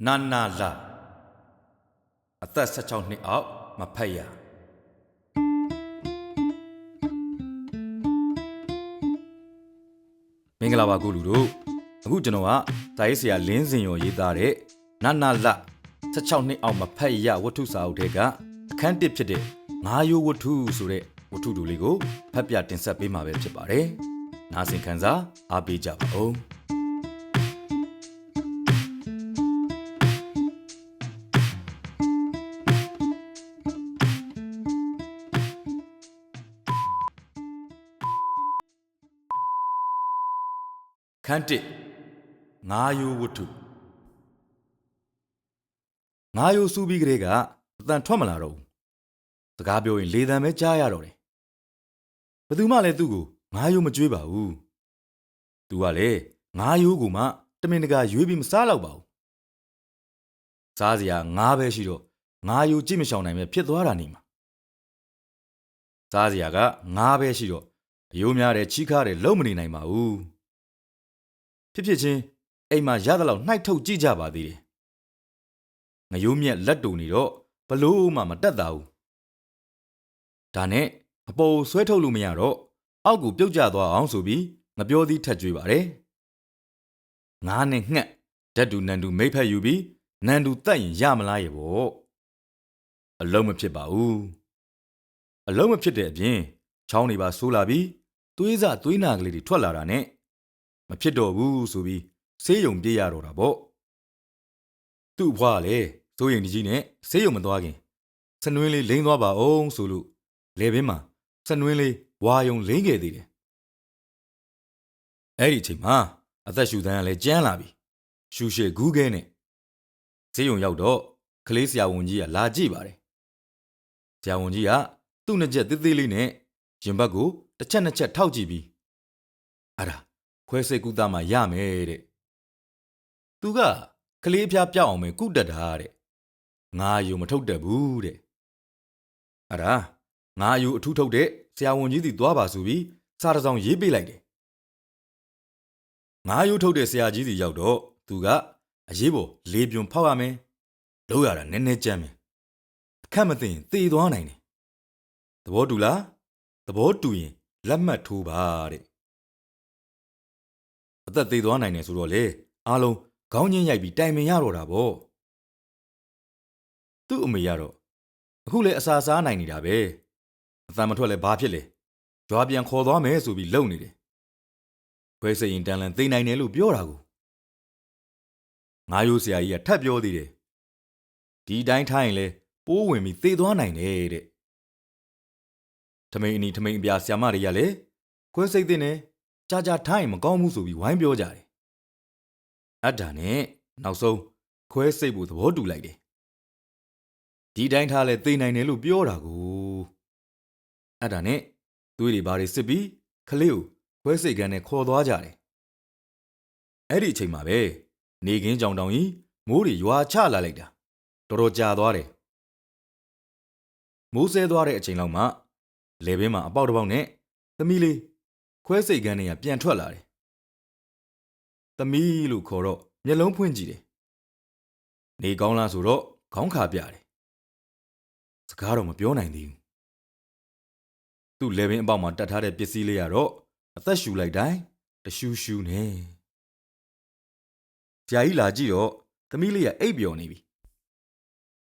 နာနာလာအသက်16နှစ်အောက်မဖက်ရမင်္ဂလာပါကိုလူတို့အခုကျွန်တော်ကစာရေးဆရာလင်းစင်ရောရေးသားတဲ့နာနာလာ16နှစ်အောက်မဖက်ရဝတ္ထုစာအုပ်ထဲကအခန်း1ဖြစ်တဲ့ငါးရိုးဝတ္ထုဆိုတဲ့ဝတ္ထုတူလေးကိုဖတ်ပြတင်ဆက်ပေးမှာပဲဖြစ်ပါတယ်နားဆင်ခံစားအားပေးကြပါဦးခန်း1ငါးရိုးဝတ္ထုငါးရိုးစူးပြီးကလေးကအတန်ထွက်မလာတော့ဘူးစကားပြောရင်လေတံပဲကြားရတော့တယ်ဘယ်သူမှလည်းသူ့ကိုငါးရိုးမကြွေးပါဘူးသူကလည်းငါးရိုးကိုမှတမင်တကာရွေးပြီးမစားတော့ပါဘူးစားစရာငါးပဲရှိတော့ငါးရိုးကြည့်မရှောင်နိုင်ပဲဖြစ်သွားတာနေမှာစားစရာကငါးပဲရှိတော့အယိုးများတယ်ချီးခါတယ်လုံးမနေနိုင်ပါဘူးဖြစ်ချင်းအိမ်မှာရသလောက်နှိုက်ထုတ်ကြည့်ကြပါသေးတယ်ငရိုးမြက်လက်တူနေတော့ဘလို့မှမတက်တာဘူးဒါနဲ့အပေါ်ဆွဲထုတ်လို့မရတော့အောက်ကိုပြုတ်ကျသွားအောင်ဆိုပြီးငပြောသည်ထက်ကြွေးပါတယ်ငါးနဲ့ငှက်ဓာတ်တူနန်တူမိတ်ဖက်ယူပြီးနန်တူတက်ရင်ရမလားရေပေါ့အလုံးမဖြစ်ပါဘူးအလုံးမဖြစ်တဲ့အပြင်ချောင်းတွေပါဆိုးလာပြီးသွေးစသွေးနာကလေးတွေထွက်လာတာနဲ့မဖြစ်တော့ဘူးဆိုပြီးဆေးရုံပြေးရတော့တာပေါ့သူ့ဘွားကလည်းစိုးရိမ်ကြီးနဲ့ဆေးရုံမသွားခင်စနွင်းလေးလိမ့်သွားပါအောင်ဆိုလို့လေဘင်းမှာစနွင်းလေးဝါယုံလိမ့်ခဲ့သေးတယ်အဲ့ဒီအချိန်မှာအသက်ရှူတန်းကလည်းကျန်းလာပြီရှူရှည်ဂူးခဲနဲ့ဆေးရုံရောက်တော့ကလေးဆရာဝန်ကြီးကလာကြည့်ပါတယ်ဆရာဝန်ကြီးကသူ့နှစ်ချက်သေးသေးလေးနဲ့ရင်ဘတ်ကိုတစ်ချက်နှစ်ချက်ထောက်ကြည့်ပြီးအဲ့ဒါခွဲစိတ်ကုသမှရမယ်တဲ့သူကကလေးဖျားပြောက်အောင်ပဲကုတက်တာတဲ့ငါယူမထုတ်တတ်ဘူးတဲ့အဲ့ဒါငါယူအထူးထုတ်တဲ့ဆရာဝန်ကြီးစီသွားပါဆိုပြီးစာတစ်စောင်ရေးပေးလိုက်တယ်ငါယူထုတ်တဲ့ဆရာကြီးစီရောက်တော့သူကအရေးပေါ်လေပြွန်ဖောက်ရမယ်လုပ်ရတာနည်းနည်းကြမ်းမယ်အခက်မသိရင်သေသွားနိုင်တယ်သဘောတူလားသဘောတူရင်လက်မှတ်ထိုးပါတဲ့အသက်သေးသွားနိုင်တယ်ဆိုတော့လေအားလုံးခေါင်းချင်းရိုက်ပြီးတိုင်ပင်ရတော့တာပေါ့သူ့အမေကတော့အခုလေအစာစားနိုင်နေတာပဲအသံမထွက်လဲဘာဖြစ်လဲကြွားပြန်ခေါ်သွားမယ်ဆိုပြီးလုံနေတယ်ခွဲစိတ်ရင်တန်လန်သိနိုင်တယ်လို့ပြောတာကိုငါရိုးဆရာကြီးကထပ်ပြောသေးတယ်ဒီတိုင်းထားရင်လဲပိုးဝင်ပြီးသေသွားနိုင်တယ်တဲ့ထမိန်အနီထမိန်အပြာဆရာမတွေကလည်းခွဲစိတ်တဲ့နဲ့ကြာထားရင်မကောင်းဘူးဆိုပြီးဝိုင်းပြောကြတယ်အတ္တနဲ့နောက်ဆုံးခွဲစိတ်ဖို့သဘောတူလိုက်တယ်ဒီတိုင်းထားလဲသိနိုင်တယ်လို့ပြောတာကိုအတ္တနဲ့သွေးတွေဘာတွေစစ်ပြီးခလေးကိုခွဲစိတ်ကန်နဲ့ခေါ်သွားကြတယ်အဲ့ဒီအချိန်မှာပဲနေကင်းကြောင်တောင်ကြီးမိုးတွေရွာချလာလိုက်တာတော်တော်ကြာသွားတယ်မိုးဆဲသွားတဲ့အချိန်လောက်မှလေဘင်းမှာအပေါက်တစ်ပေါက်နဲ့သမီးလေးခွဲစိတ်ကန်တွေကပြန်ထွက်လာတယ်သမီးလို့ခေါ်တော့မျက်လုံးဖွင့်ကြည့်တယ်နေကောင်းလားဆိုတော့ခေါင်းခါပြတယ်စကားတော့မပြောနိုင်သေးဘူးသူ့လေဘင်းအပေါက်မှာတတ်ထားတဲ့ပစ္စည်းလေးကတော့အသက်ရှူလိုက်တိုင်းတရှူးရှူးနေဆရာကြီးလာကြည့်တော့သမီးလေးကအိပ်ပျော်နေပြီ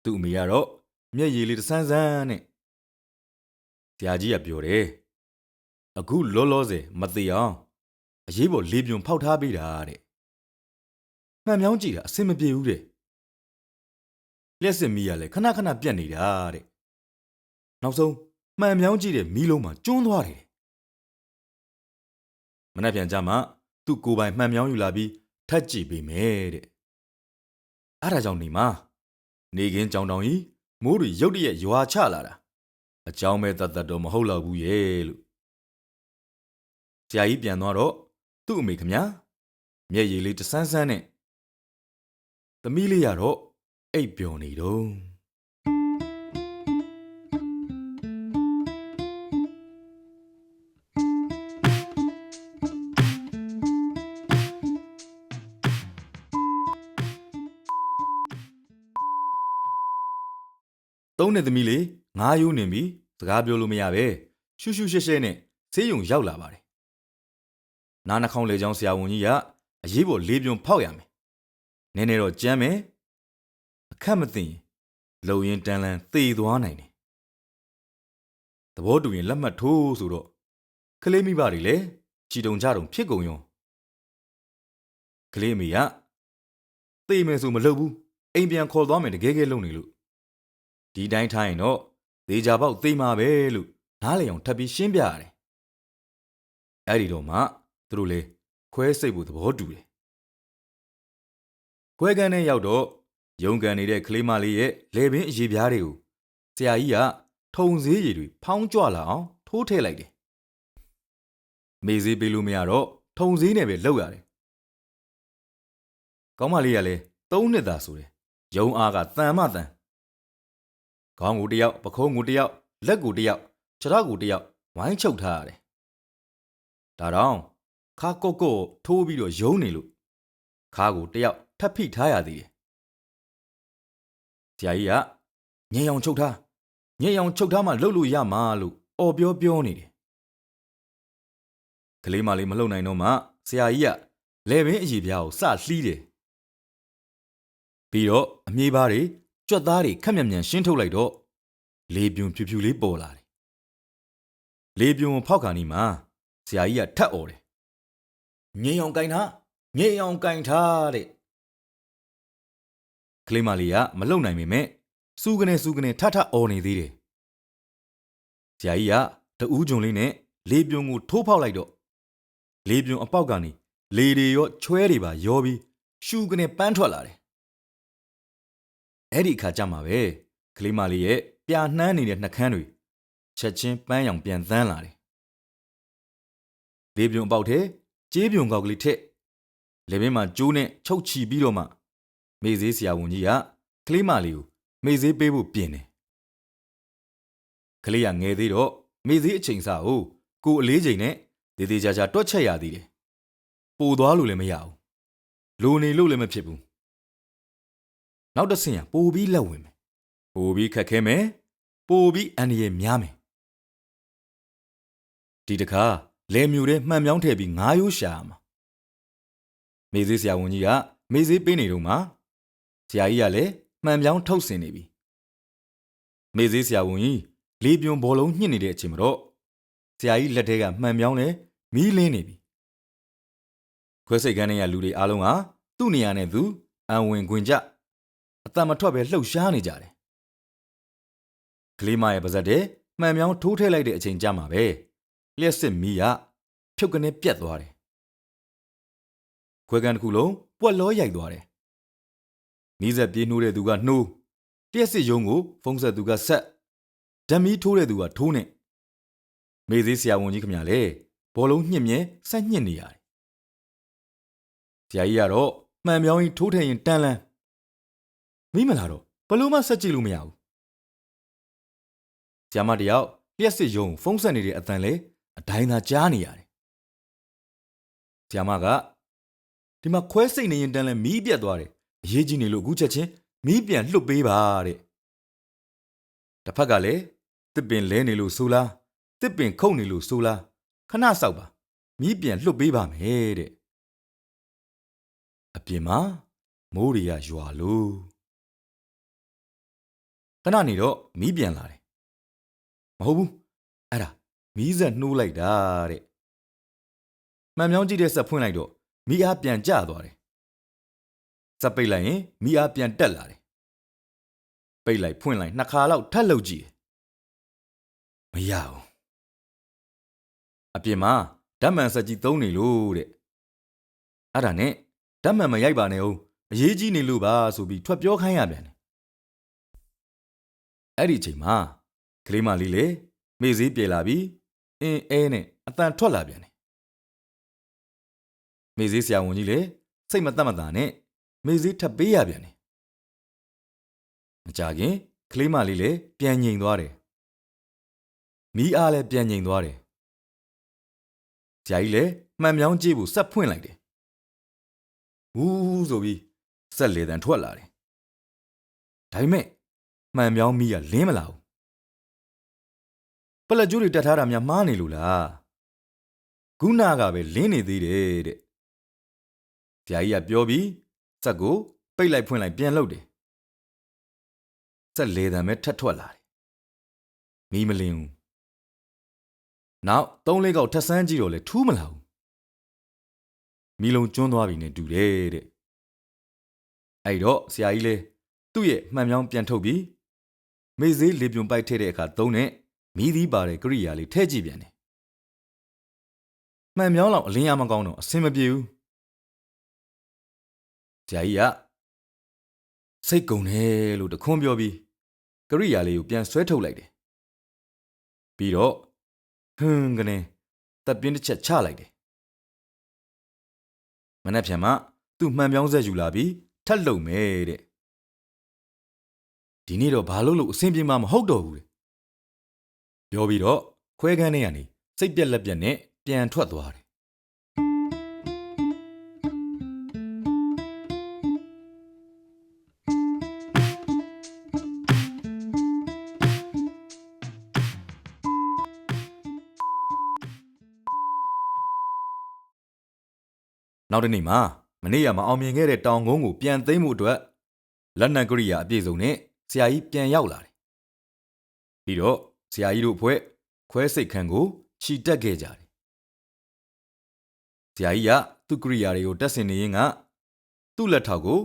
သူ့အမေကတော့မျက်ရည်လေးတဆန်းဆန်းနဲ့ဆရာကြီးကပြောတယ်အခုလောလောဆယ်မသေးအောင်အရေးပေါ်လေပြွန်ဖောက်ထားပေးတာတဲ့မှန်မြောင်းကြည့်တာအဆင်မပြေဘူးတဲ့လျှက်စစ်မီးကလည်းခဏခဏပြတ်နေတာတဲ့နောက်ဆုံးမှန်မြောင်းကြည့်တဲ့မီးလုံးမှာကျွန်းသွားတယ်မနှက်ပြန်ကြမှာသူ့ကိုယ်ပိုင်မှန်မြောင်းယူလာပြီးထပ်ကြည့်ပေးမယ်တဲ့အဲ့ဒါကြောင့်နေမှာနေကင်းကြောင်တောင်ကြီးမိုးတွေရုတ်တရက်ရွာချလာတာအကြောင်းပဲတတ်တော့မဟုတ်တော့ဘူးရဲ့လို့ဆရာကြီးပြန်သွားတော့သူ့အမေခမညာမျက်ရည်လေးတဆန်းဆန်းနဲ့သမီးလေးရတော့အိပ်ပျော်နေတော့ သုံးနှစ်သမီးလေးငါးရိုးနေပြီစကားပြောလို့မရပဲရှူးရှူးရှဲရှဲနဲ့ဆေးရုံရောက်လာပါတယ်နားနှာခေါင်းလေချောင်းဆရာဝန်ကြီးကအရေးပေါ်လေးပြုံဖောက်ရမယ်နည်းနည်းတော့ကြမ်းမယ်အခက်မသိရင်လုံရင်တန်းလန်းသေသွားနိုင်တယ်သဘောတူရင်လက်မှတ်ထိုးဆိုတော့ကလေးမိဘတွေလည်းချီတုံကြတုံဖြစ်ကုန်ရောကလေးမိကသေမယ်ဆိုမလုပ်ဘူးအိမ်ပြန်ခေါ်သွားမယ်တကယ်ကဲလုံနေလို့ဒီတိုင်းထားရင်တော့သေချာပေါက်သေမှာပဲလို့နားလေအောင်ထပ်ပြီးရှင်းပြရတယ်အဲ့ဒီတော့မှသူတို့လေခွဲစိတ်ဖို့သဘောတူတယ်ခွဲကန်နဲ့ရောက်တော့ရုံကန်နေတဲ့ကလေးမလေးရဲ့လေပင်အရေပြားတွေကိုဆရာကြီးကထုံစည်းရည်တွေဖောင်းကြွလာအောင်ထိုးထည့်လိုက်တယ်မေစည်းပေးလို့မရတော့ထုံစည်းနဲ့ပဲလုပ်ရတယ်ကောင်းမလေးကလည်း3နှစ်သာဆိုတယ်ရုံအားကတန်မတန်ခေါင်းကိုတစ်ယောက်ပခုံးကိုတစ်ယောက်လက်ကိုတစ်ယောက်ခြေထောက်ကိုတစ်ယောက်ဝိုင်းချုပ်ထားရတယ်ဒါတော့ခါကုတ်ကုတ်ထိုးပြီးတော့ယုံနေလို့ခါကိုတစ်ယောက်ထပ်ဖိထားရသေးတယ်ဆရာကြီးကညင်အောင်ချုပ်ထားမှလှုပ်လို့ရမှာလို့အော်ပြောနေတယ်ကလေးမလေးမလှုပ်နိုင်တော့မှဆရာကြီးကလေပင်အရေပြားကိုစလှီးတယ်ပြီးတော့အမြေးပါးတွေကြွက်သားတွေခက်မြန်မြန်ရှင်းထုတ်လိုက်တော့လေပြွန်ဖြူဖြူလေးပေါ်လာတယ်လေပြွန်ဖောက်ခါနီမှာဆရာကြီးကထပ်អော်တယ်ညင်အောင်ကင်ထားတဲ့ကလေးမလေးကမလှုပ်နိုင်ပေမဲ့စူးကနေထထអော်နေသေးတယ်ဆရာကြီးကတဦးဂျုံလေးနဲ့လေပြွန်ကိုထိုးဖောက်လိုက်တော့လေပြွန်အပေါက်ကနေလေတွေရောချွဲတွေပါရောပြီးရှူကနေပန်းထွက်လာတယ်အဲ့ဒီအခါကျမှပဲကလေးမလေးရဲ့ပြာနှမ်းနေတဲ့နှကန်းတွေချက်ချင်းပန်းရောင်ပြန်သန်းလာတယ်လေပြွန်အပေါက်ထဲကြေးပြွန်ကောက်ကလေးထက်လေပင်မှာကျိုးနဲ့ချုပ်ချီပြီးတော့မှမေဈေးဆရာဝန်ကြီးကကလေးမလေးကိုမေဈေးပေးဖို့ပြင်တယ်ကလေးကငယ်သေးတော့မေဈေးအချိန်စာကိုကိုအလေးချိန်နဲ့ဒေသေးချာချာတွက်ချက်ရသေးတယ်ပိုသွားလို့လည်းမရဘူးလိုနေလို့လည်းမဖြစ်ဘူးနောက်တစ်ဆင့်ကပိုပြီးလက်ဝင်မယ်ပိုပြီးခက်ခဲမယ်ပိုပြီးအန္တရာယ်များမယ်ဒီတခါလဲမျိုးထဲမှန်ပြောင်းထည့်ပြီးငါးရိုးရှာရမှာမေဈေးဆရာဝန်ကြီးကမေဈေးပေးနေတော့မှဆရာကြီးကလည်းမှန်ပြောင်းထုတ်ဆင်နေပြီမေဈေးဆရာဝန်ကြီးလေပြွန်ဘောလုံးညှစ်နေတဲ့အချိန်မှာတော့ဆရာကြီးလက်ထဲကမှန်ပြောင်းနဲ့မီးလင်းနေပြီခွဲစိတ်ကန်းထဲကလူတွေအားလုံးကသူ့နေရာနဲ့သူအံဝင်ခွင်ကြအတန်မထွက်ပဲလှုပ်ရှားနေကြတယ်ကလေးမရဲ့ပါဇက်တဲ့မှန်ပြောင်းထိုးထည့်လိုက်တဲ့အချိန်ကြမှာပဲလျှက်စစ်မီးကဖြုတ်ကနေပြတ်သွားတယ်ခွဲကန်တစ်ခုလုံးပွက်လောရိုက်သွားတယ်မီးစက်ပြေးနှိုးတဲ့သူကနှိုးလျှက်စစ်ရုံးကိုဖုံးဆက်သူကဆက်ဓာတ်မီးထိုးတဲ့သူကထိုးနဲ့မေဈေးဆရာဝန်ကြီးခင်ဗျာလေဘောလုံးညှစ်မြဲဆက်ညှစ်နေရတယ်ဆရာကြီးကတော့မှန်ပြောင်းကြီးထိုးထည့်ရင်တန်းလန်းမိမလာတော့ဘလို့မှဆက်ကြည့်လို့မရဘူးဆရာမတယောက်လျှက်စစ်ရုံးဖုံးဆက်နေတဲ့အတန်လေအတိုင်းသာကြားနေရတယ်ဆရာမကဒီမှာခွဲစိတ်နေရင်တန်းလန်းမီးပြတ်သွားတယ်အရေးကြီးနေလို့အခုချက်ချင်းမီးပြန်လှုပ်ပေးပါတဲ့တစ်ဖက်ကလည်းတစ်ပင်လဲနေလို့ဆိုလားတစ်ပင်ခုတ်နေလို့ဆိုလားခဏဆောက်ပါမီးပြန်လှုပ်ပေးပါမယ်တဲ့အပြင်မှာမိုးတွေကရွာလို့ခဏနေတော့မီးပြန်လာတယ်မဟုတ်ဘူးအဲ့ဒါမီးစက်နှိုးလိုက်တာတဲ့မှန်ပြောင်းကြည့်တဲ့စက်ဖွင့်လိုက်တော့မီးအားပြန်ကျသွားတယ်စက်ပိတ်လိုက်ရင်မီးအားပြန်တက်လာတယ်ပိတ်လိုက်ဖွင့်လိုက်2ခါလောက်ထပ်လုပ်ကြည့်မရဘူးအပြင်မှာဓာတ်မှန်စက်ကြီးသုံးနေလို့တဲ့အဲ့ဒါနဲ့ဓာတ်မှန်မရိုက်ပါနဲ့ဦးအရေးကြီးနေလို့ပါဆိုပြီးထွက်ပြောခိုင်းရပြန်တယ်အဲ့ဒီအချိန်မှာကလေးမလေးလေမေဈေးပြေလာပြီးအင်းအဲနဲ့အတန်ထွက်လာပြန်တယ်မေဈေးဆရာဝန်ကြီးလေစိတ်မသက်မသာနဲ့မေဈေးထပ်ပေးရပြန်တယ်မကြခင်ကလေးမလေးလေပြန်ငြိမ်သွားတယ်မီးအားလည်းပြန်ငြိမ်သွားတယ်ဆရာကြီးလည်းမှန်ပြောင်းကြည့်ဖို့စက်ဖွင့်လိုက်တယ်ဝူးဆိုပြီးစက်လေတံထွက်လာတယ်ဒါပေမဲ့ မှန်ပြောင်းမိကလင်းမလာဘူးပလက်ကျိုးတွေတက်ထားတာများမှားနေလို့လားခုနကပဲလင်းနေသေးတယ်တဲ့ဆရာကြီးကပြောပြီးစက်ကိုပိတ်လိုက်ဖွင့်လိုက်ပြန်လုပ်တယ်စက်လေတံပဲထက်ထွက်လာတယ်မီးမလင်းဘူးနောက်3-4ခေါက်ထက်ဆန်းကြည့်တော့လေထူးမလာဘူးမီးလုံးကျွန်းသွားပြီနဲ့တူတယ်တဲ့အဲ့တော့ဆရာကြီးလေသူ့ရဲ့မှန်ပြောင်းပြန်ထုတ်ပြီးမေးစေးလေပြုံပိုက်ထည့်တဲ့အခါသုံးတဲ့မီးသီးပါတဲ့ကိရိယာလေးထည့်ကြည့်ပြန်တယ်မှန်ပြောင်းလောက်အလင်းရမကောင်းတော့အဆင်မပြေဘူးဆရာကြီးကစိတ်ကုန်တယ်လို့တခွန်းပြောပြီးကိရိယာလေးကိုပြန်ဆွဲထုတ်လိုက်တယ်ပြီးတော့ကနေတပ်ပြင်းတစ်ချက်ချလိုက်တယ်မနေ့ပြန်မှသူ့မှန်ပြောင်းဆက်ယူလာပြီးထပ်လုံမယ်တဲ့ဒီနေ့တော့ဘာလို့အဆင်ပြေမှာမဟုတ်တော့ဘူးတဲ့ပြောပြီးတော့ခွဲခန်းထဲကနေစိတ်ပြက်လက်ပြက်နဲ့ပြန်ထွက်သွားတယ်နောက်တစ်နေ့မှာမနေ့ကမအောင်မြင်ခဲ့တဲ့တောင်ကုန်းကိုပြန်သိမ်းမှုအတွက်လက်နက်ကိရိယာအပြည့်စုံနဲ့ဆရာကြီးပြန်ရောက်လာတယ်ပြီးတော့ဆရာကြီးတို့အဖွဲ့ခွဲစိတ်ခန်းကိုခြိတက်ခဲ့ကြတယ်ဆရာကြီးကသူ့ကိရိယာတွေကိုတက်ဆင်နေရင်ကသူ့လက်ထောက်ကို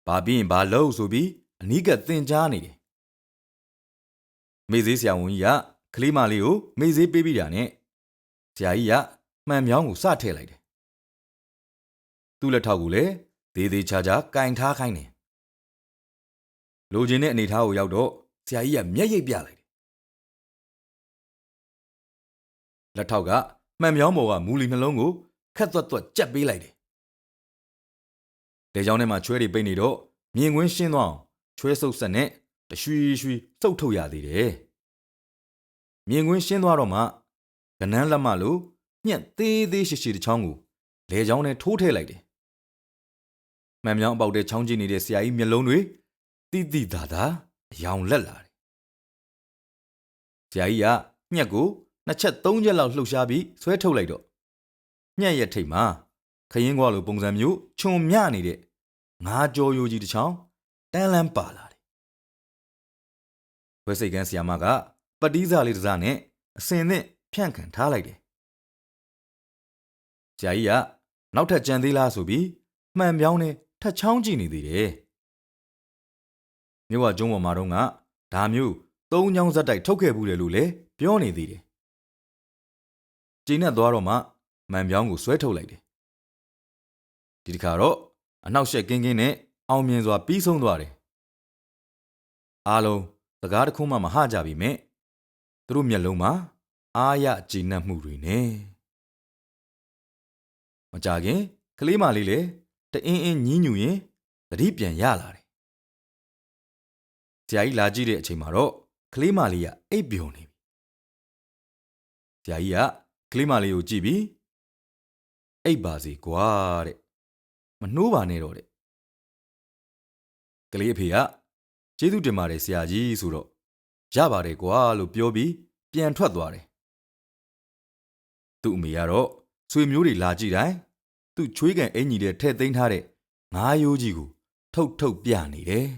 ဘာပြီးရင်ဘာလုပ်ဆိုပြီးအနီးကပ်သင်ကြားနေတယ်မေးစေးဆရာဝန်ကြီးကကလေးမလေးကိုမေးစေးပေးပြီးတာနဲ့ဆရာကြီးကမှန်ပြောင်းကိုစထည့်လိုက်တယ်သူ့လက်ထောက်ကိုလည်းသေးသေးချာချာကင်ထားခိုင်းတယ်လိုချင်တဲ့အနေထားကိုရောက်တော့ဆရာကြီးကမျက်ရိပ်ပြလိုက်တယ်လက်ထောက်ကမှန်ပြောင်းပေါ်ကမူလီနှလုံးကိုခက်သွက်သွက်ကြက်ပေးလိုက်တယ်လေကြောင်းထဲမှာချွဲတွေပိတ်နေတော့မြင်ကွင်းရှင်းသွားအောင်ချွဲဆုပ်ဆက်နဲ့တရွှီရွှီစုပ်ထုတ်ရသေးတယ်မြင်ကွင်းရှင်းသွားတော့မှကနန်းလက်မလိုညှက်သေးသေးရှိရှိတစ်ချောင်းကိုလေကြောင်းထဲထိုးထည့်လိုက်တယ်မှန်ပြောင်းအပေါက်တဲ့ချောင်းကြည့်နေတဲ့ဆရာကြီးမျက်လုံးတွေတိတိသာသာအယောင်လက်လာတယ်ဆရာကြီးကညှက်ကို2ချက်3ချက်လောက်လှုပ်ရှားပြီးဆွဲထုတ်လိုက်တော့ညှက်ရဲ့ထိပ်မှာခရင်ကွာလိုပုံစံမျိုးခြုံမြနေတဲ့ငါးကြောရိုးကြီးတစ်ချောင်းတန်းလန်းပါလာတယ်ဝဲစိတ်ကန်းဆရာမကပတ်တီးစာလေးတစ်စားနဲ့အစင်နဲ့ဖြန့်ခံထားလိုက်တယ်ဆရာကြီးကနောက်ထပ်ကြံသေးလားဆိုပြီးမှန်ပြောင်းနဲ့ထက်ချောင်းကြည့်နေသေးတယ်မြို့ဝကျုံးပေါ်မှာတော့ကဒါမျိုး3ချောင်းဇက်တိုက်ထုတ်ခဲ့ဘူးတယ်လို့လည်းပြောနေသေးတယ်ကျင်းနဲ့သွားတော့မှမှန်ပြောင်းကိုဆွဲထုတ်လိုက်တယ်ဒီတစ်ခါတော့အနောက်ရှက်ကင်းကင်းနဲ့အောင်မြင်စွာပြီးဆုံးသွားတယ်အားလုံးစကားတစ်ခုမှမဟကြပြီမဲ့သူတို့မျက်လုံးမှာအားရကြည်နပ်မှုတွေနဲ့မကြခင်ကလေးမလေးလည်းတအင်းအင်းညင်းညူရင်သတိပြန်ရလာတယ်ဆရာကြီးလာကြည့်တဲ့အချိန်မှာတော့ကလေးမလေးကအိပ်ပျော်နေပြီဆရာကြီးကကလေးမလေးကိုကြည့်ပြီးအိပ်ပါစေကွာတဲ့မနှိုးပါနဲ့တော့တဲ့ကလေးအဖေကကျေးဇူးတင်ပါတယ်ဆရာကြီးဆိုတော့ရပါတယ်ကွာလို့ပြောပြီးပြန်ထွက်သွားတယ်သူ့အမေကတော့ဆွေမျိုးတွေလာကြည့်တိုင်းသူ့ချွေးကန်အင်ကြီးတဲ့ထဲ့သိမ်းထားတဲ့ငါးရိုးကြီးကိုထုတ်ထုတ်ပြနေတယ်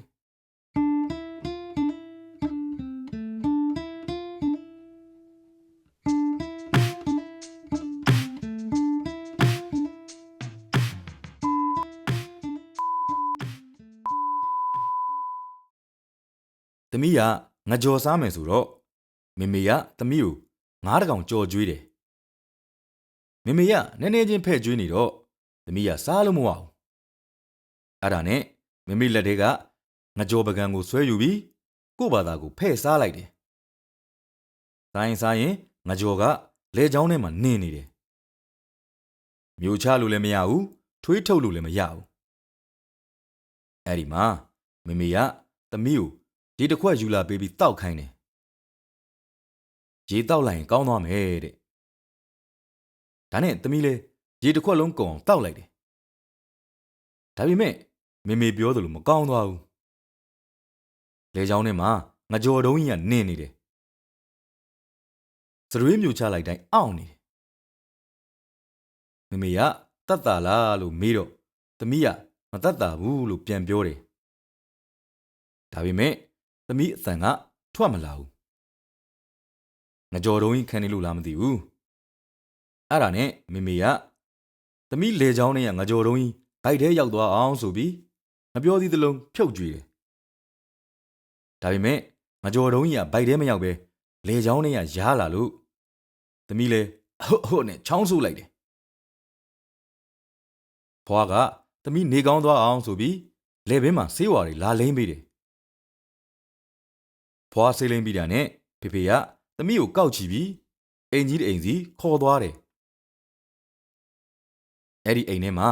သမီးကငကြော်စားမယ်ဆိုတော့မေမေကသမီးကို9ကောင်ကြော်ကျွေးတယ်မေမေကနည်းနည်းချင်းဖဲ့ကျွေးနေတော့သမီးကစားလို့မဝဘူးအဲ့ဒါနဲ့မေမေလက်ထဲကငကြော်ပကံကိုဆွဲယူပြီးကို့ဘာသာကိုဖဲ့စားလိုက်တယ်တိုင်းစားရင်ငကြော်ကလေချောင်းထဲမှာနင်းနေတယ်မျိုးချလို့လည်းမရဘူးထွေးထုတ်လို့လည်းမရဘူးအဲ့ဒီမှာမေမေကသမီးကိုရေတစ်ခွက်ယူလာပေးပြီးတောက်ခိုင်းတယ်ရေတောက်လိုက်ရင်ကောင်းသွားမယ်တဲ့ဒါနဲ့သမီးလည်းရေတစ်ခွက်လုံးကုန်အောင်တောက်လိုက်တယ်ဒါပေမဲ့မေမေပြောသလိုမကောင်းသွားဘူးလေချောင်းထဲမှာ ငကြော်တုံးကြီးကနင်းနေတယ်စရွေးမြူချလိုက်တိုင်းအောင့်နေတယ်မမေကတတ်တာလားလို့မေးတော့သမီးကမတတ်တာဘူးလို့ပြန်ပြောတယ်ဒါပေမဲ့သမီးအသံကထွက်မလာဘူးငကြော်တုံးကြီးခံနေလို့လားမသိဘူးအဲ့ဒါနဲ့မမေကသမီးလေချောင်းနဲ့ငကြော်တုံးကြီးဘိုက်ထဲရောက်သွားအောင်ဆိုပြီးမပြောသေးသလုံးဖြုတ်ကြွေတယ်ဒါပေမဲ့ငကြော်တုံးကြီးကဘိုက်ထဲမရောက်ပဲလေချောင်းနဲ့ရားလာလို့သမီးလည်းဟုတ်နဲ့ချောင်းဆိုးလိုက်တယ်ဖွားကသမီးနေကောင်းသွားအောင်ဆိုပြီးလေဘင်းမှာဆေးဝါးတွေလာလိမ့်ပေးတယ်ဖွားဆေးလိမ့်ပြီးတာနဲ့ဖေဖေကသမီးကိုကောက်ချီပြီးအိမ်ကြီးတစ်အိမ်စီခေါ်သွားတယ်အဲ့ဒီအိမ်ထဲမှာ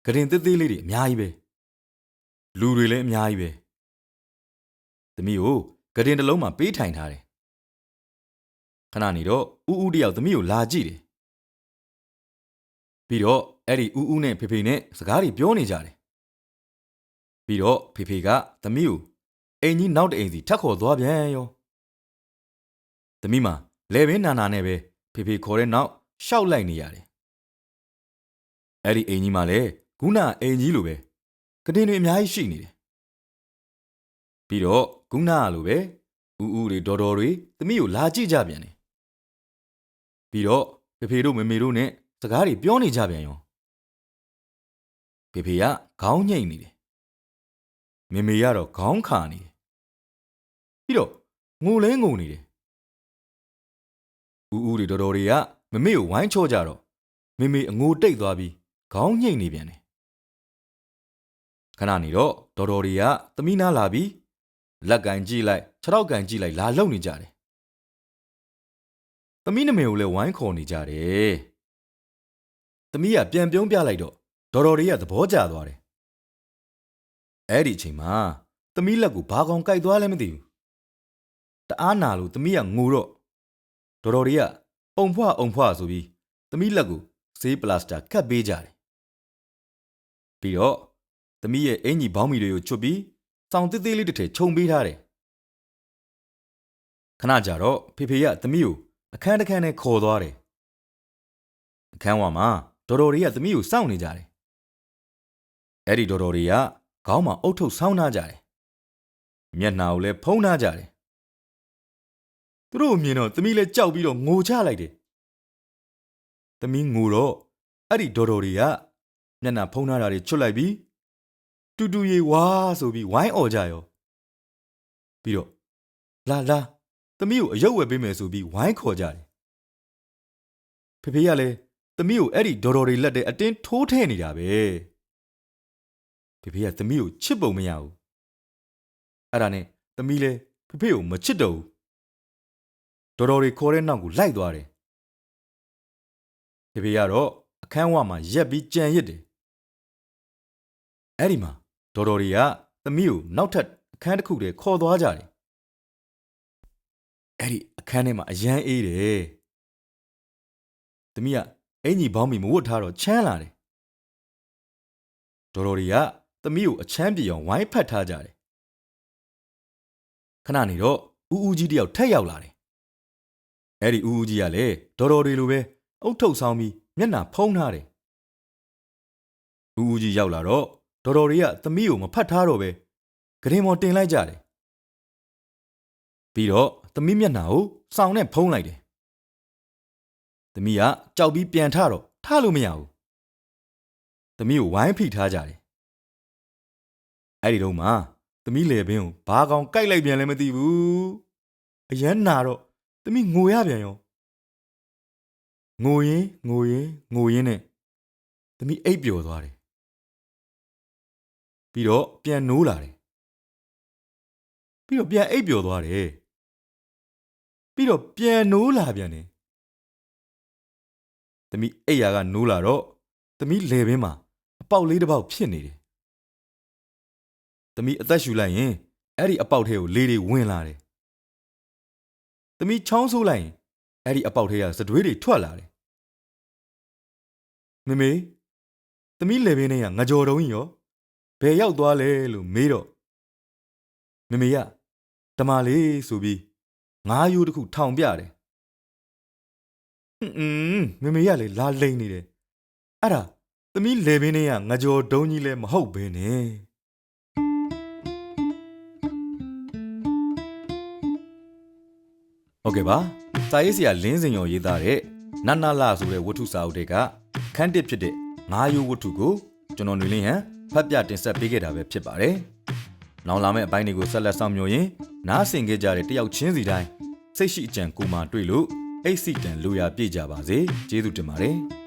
ဂရင်သေးသေးလေးတွေအများကြီးပဲလူတွေလည်းအများကြီးပဲသမီးကိုဂရင်တစ်လုံးမှာပေးထိုင်ထားတယ်ခဏနေတော့ဦးတယောက်သမီးကိုလာကြည့်တယ်ပြီးတော့အဲ့ဒီဦးနဲ့ဖေဖေနဲ့စကားတွေပြောနေကြတယ်ပြီးတော့ဖေဖေကသမီးကိုအိမ်ကြီးနောက်တစ်အိမ်စီထပ်ခေါ်သွားပြန်ရောသမီးမှာလဲဘင်းနာနာနဲ့ပဲဖေဖေခေါ်တဲ့နောက်ရှောက်လိုက်နေရတယ်အဲ့ဒီအိမ်ကြီးမှာလည်းခုနအိမ်ကြီးလိုပဲကတင်တွေအများကြီးရှိနေတယ်ပြီးတော့ခုနလိုပဲဦးတွေဒေါ်တွေသမီးကိုလာကြည့်ကြပြန်တယ်ပြီးတော့ဖေဖေတို့မေမေတို့နဲ့စကားတွေပြောနေကြပြန်ရောဖေဖေကခေါင်းညိတ်နေတယ်မေမေကတော့ခေါင်းခါနေတယ်ပြီးတော့ငိုလဲငိုနေတယ်ဦးတွေဒေါ်တွေကမမေကိုဝိုင်းချော့ကြတော့မေမေအငိုတိတ်သွားပြီးခေါင်းညိတ်နေပြန်တယ်ခဏနေတော့ဒေါ်တွေကသမီးနားလာပြီးလက်ကင်ကြည့်လိုက်ခြေထောက်ကင်ကြည့်လိုက်လာလုံနေကြတယ်သမီးနမေကိုလည်းဝိုင်းခေါ်နေကြတယ်သမီးကပြန်ပြုံးပြလိုက်တော့ဒေါ်တွေကသဘောကျသွားတယ်အဲ့ဒီအချိန်မှာသမီးလက်ကိုဘာကောင်ကိုက်သွားလဲမသိဘူးတအားနာလို့သမီးကငိုတော့ဒေါ်တွေကအုံဖွဆိုပြီးသမီးလက်ကိုဆေးပလတ်စတာကပ်ပေးကြတယ်ပြီးတော့သမီးရဲ့အင်ကြီးဘောင်းမီတွေကိုချွတ်ပြီးစောင်သေးသေးလေးတစ်ထည်ခြုံပေးထားတယ်ခဏကြာတော့ဖေဖေကသမီးကိုအခန်းတစ်ခန်းနဲ့ခေါ်သွားတယ်အခန်းဝမှာဒေါ်တွေကသမီးကိုစောင့်နေကြတယ်အဲ့ဒီဒေါ်တွေကခေါင်းမှာအုတ်ထုတ်ဆောင်းထားကြတယ်မျက်နှာကိုလည်းဖုံးထားကြတယ်သူတို့မြင်တော့သမီးလည်းကြောက်ပြီးတော့ငိုချလိုက်တယ်သမီးငိုတော့အဲ့ဒီဒေါ်တွေကမျက်နှာဖုံးထားတာတွေချွတ်လိုက်ပြီးတူရေဝါဆိုပြီးဝိုင်းអော်ကြရောပြီးတော့လာသမီးကိုအယုတ်ဝယ်ပေးမယ်ဆိုပြီးဝိုင်းခေါ်ကြတယ်ဖေဖေကလည်းသမီးကိုအဲ့ဒီဒေါ်တွေလက်ထဲအတင်းထိုးထည့်နေတာပဲဖေဖေကသမီးကိုချစ်ပုံမရဘူးအဲ့ဒါနဲ့သမီးလည်းဖေဖေကိုမချစ်တော့ဘူးဒေါ်တွေခေါ်တဲ့နောက်ကိုလိုက်သွားတယ်ဖေဖေကတော့အခန်းဝမှာရက်ပြီးကြံရစ်တယ်အဲ့ဒီမှာဒေါ်တွေကသမီးကိုနောက်ထပ်အခန်းတစ်ခုတည်းခေါ်သွားကြတယ်အဲ့ဒီအခန်းထဲမှာအရန်အေးတယ်သမီးကအင်ကြီးဘောင်းမီမဝတ်ထားတော့ချမ်းလာတယ်ဒေါ်တွေကသမီးကိုအချမ်းပြေအောင်ဝိုင်းဖက်ထားကြတယ်ခဏနေတော့ဦးကြီးတယောက်ထက်ရောက်လာတယ်အဲ့ဒီဦးကြီးကလည်းဒေါ်တွေလိုပဲအုတ်ထုတ်ဆောင်ပြီးမျက်နှာဖုံးထားတယ်ဦးကြီးရောက်လာတော့ဒေါ်တွေကသမီးကိုမဖတ်ထားတော့ပဲဂရင်မော်တင်လိုက်ကြတယ်ပြီးတော့သမီးမျက်နှာကိုစောင်နဲ့ဖုံးလိုက်တယ်သမီးကကြောက်ပြီးပြန်ထတော့ထလို့မရဘူးသမီးကိုဝိုင်းဖိထားကြတယ်အဲ့ဒီတော့မှသမီးလေပင်ကိုဘာကောင်ကိုက်လိုက်ပြန်လဲမသိဘူးအရန်နာတော့သမီးငိုရပြန်ရောငိုရင်နဲ့သမီးအိပ်ပျော်သွားတယ်ပြီးတော့ပြန်နိုးလာတယ်ပြီးတော့ပြန်အိပ်ပျော်သွားတယ်ပြီးတော့ပြန်နိုးလာပြန်တယ်သမီးအိပ်ရာကနိုးလာတော့သမီးလေပင်မှာအပေါက်လေးတစ်ပေါက်ဖြစ်နေတယ်သမီးအသက်ရှူလိုက်ရင်အဲ့ဒီအပေါက်ထဲကိုလေတွေဝင်လာတယ်သမီးချောင်းဆိုးလိုက်ရင်အဲ့ဒီအပေါက်ထဲကစတွေးတွေထွက်လာတယ်မေသမီးလေပင်နဲ့ငကြော်တုံးကြီးရောဘယ်ရောက်သွားလဲလို့မေးတော့မေက တမလေးဆိုပြီးငါးရိုးတစ်ခုထောင်ပြတယ်မမေရလေလာလိမ့်နေတယ်အဲ့ဒါသမီးလေပင်းလေးကငကြော်တုံးကြီးလည်းမဟုတ်ဘဲနဲ့ဟုတ်ကဲ့ပါစာရေးဆရာလင်းစင်ရောရေးသားတဲ့နတ်နာလာဆိုတဲ့ဝတ္ထုစာအုပ်တွေကခန်းတစ်ဖြစ်တဲ့ငါးရိုးဝတ္ထုကိုကျွန်တော်ຫນွေလင်းဟန်ဖတ်ပြတင်ဆက်ပေးခဲ့တာပဲဖြစ်ပါတယ်။နောက်လာမယ့်အပိုင်းတွေကိုဆက်လက်ဆောင်မျှော်ရင်နားဆင်ခဲ့ကြတဲ့တယောက်ချင်းစီတိုင်းစိတ်ရှိအကြံကိုမှတွေ့လို့အိတ်စိတန်လိုရာပြည့်ကြပါစေ။ကျေးဇူးတင်ပါတယ်။